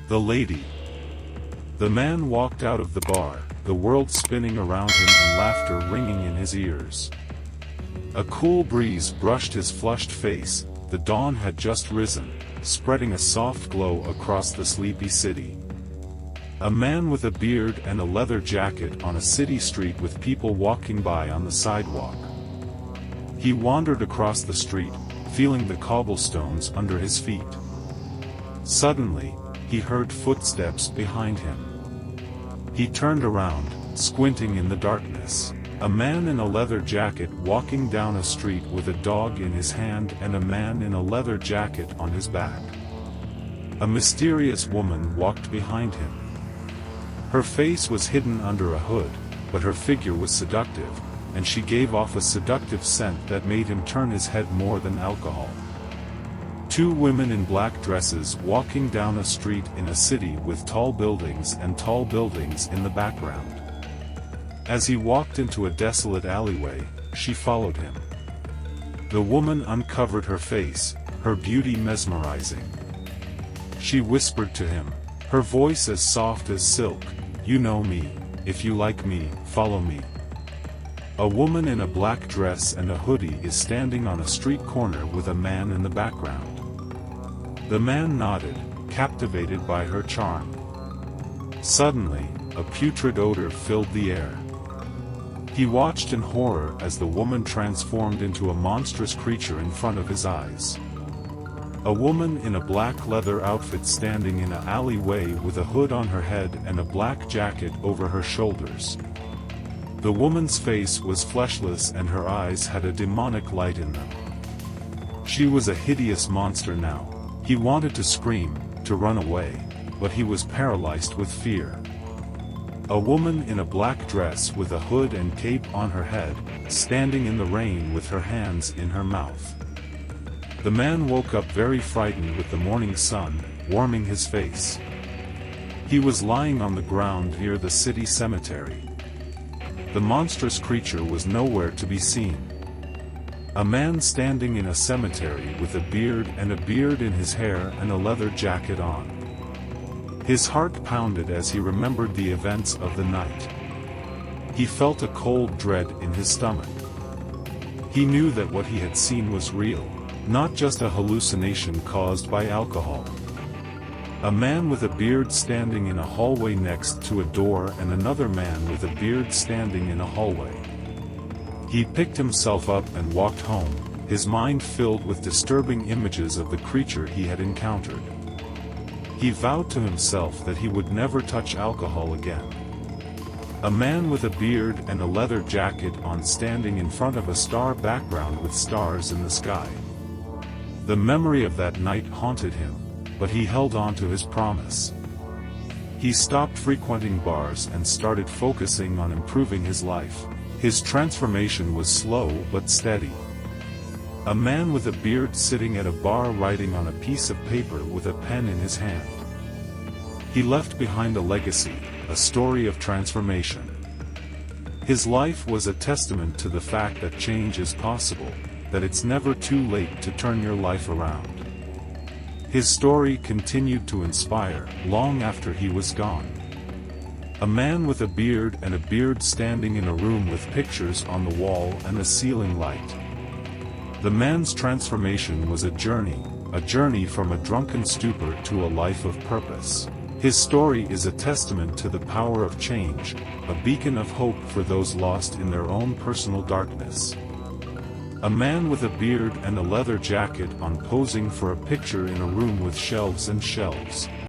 The lady. The man walked out of the bar, the world spinning around him and laughter ringing in his ears. A cool breeze brushed his flushed face, the dawn had just risen, spreading a soft glow across the sleepy city. A man with a beard and a leather jacket on a city street with people walking by on the sidewalk. He wandered across the street, feeling the cobblestones under his feet. Suddenly, he heard footsteps behind him. He turned around, squinting in the darkness. A man in a leather jacket walking down a street with a dog in his hand and a man in a leather jacket on his back. A mysterious woman walked behind him. Her face was hidden under a hood, but her figure was seductive, and she gave off a seductive scent that made him turn his head more than alcohol. Two women in black dresses walking down a street in a city with tall buildings in the background. As he walked into a desolate alleyway, she followed him. The woman uncovered her face, her beauty mesmerizing. She whispered to him, her voice as soft as silk, "You know me, if you like me, follow me." A woman in a black dress and a hoodie is standing on a street corner with a man in the background. The man nodded, captivated by her charm. Suddenly, a putrid odor filled the air. He watched in horror as the woman transformed into a monstrous creature in front of his eyes. A woman in a black leather outfit standing in an alleyway with a hood on her head and a black jacket over her shoulders. The woman's face was fleshless and her eyes had a demonic light in them. She was a hideous monster now. He wanted to scream, to run away, but he was paralyzed with fear. A woman in a black dress with a hood and cape on her head, standing in the rain with her hands in her mouth. The man woke up very frightened with the morning sun, warming his face. He was lying on the ground near the city cemetery. The monstrous creature was nowhere to be seen. A man standing in a cemetery with a beard in his hair and a leather jacket on. His heart pounded as he remembered the events of the night. He felt a cold dread in his stomach. He knew that what he had seen was real, not just a hallucination caused by alcohol. A man with a beard standing in a hallway next to a door and another man with a beard standing in a hallway. He picked himself up and walked home, his mind filled with disturbing images of the creature he had encountered. He vowed to himself that he would never touch alcohol again. A man with a beard and a leather jacket on standing in front of a star background with stars in the sky. The memory of that night haunted him, but he held on to his promise. He stopped frequenting bars and started focusing on improving his life. His transformation was slow but steady. A man with a beard sitting at a bar writing on a piece of paper with a pen in his hand. He left behind a legacy, a story of transformation. His life was a testament to the fact that change is possible, that it's never too late to turn your life around. His story continued to inspire, long after he was gone. A man with a beard standing in a room with pictures on the wall and a ceiling light. The man's transformation was a journey from a drunken stupor to a life of purpose. His story is a testament to the power of change, a beacon of hope for those lost in their own personal darkness. A man with a beard and a leather jacket on posing for a picture in a room with shelves and shelves.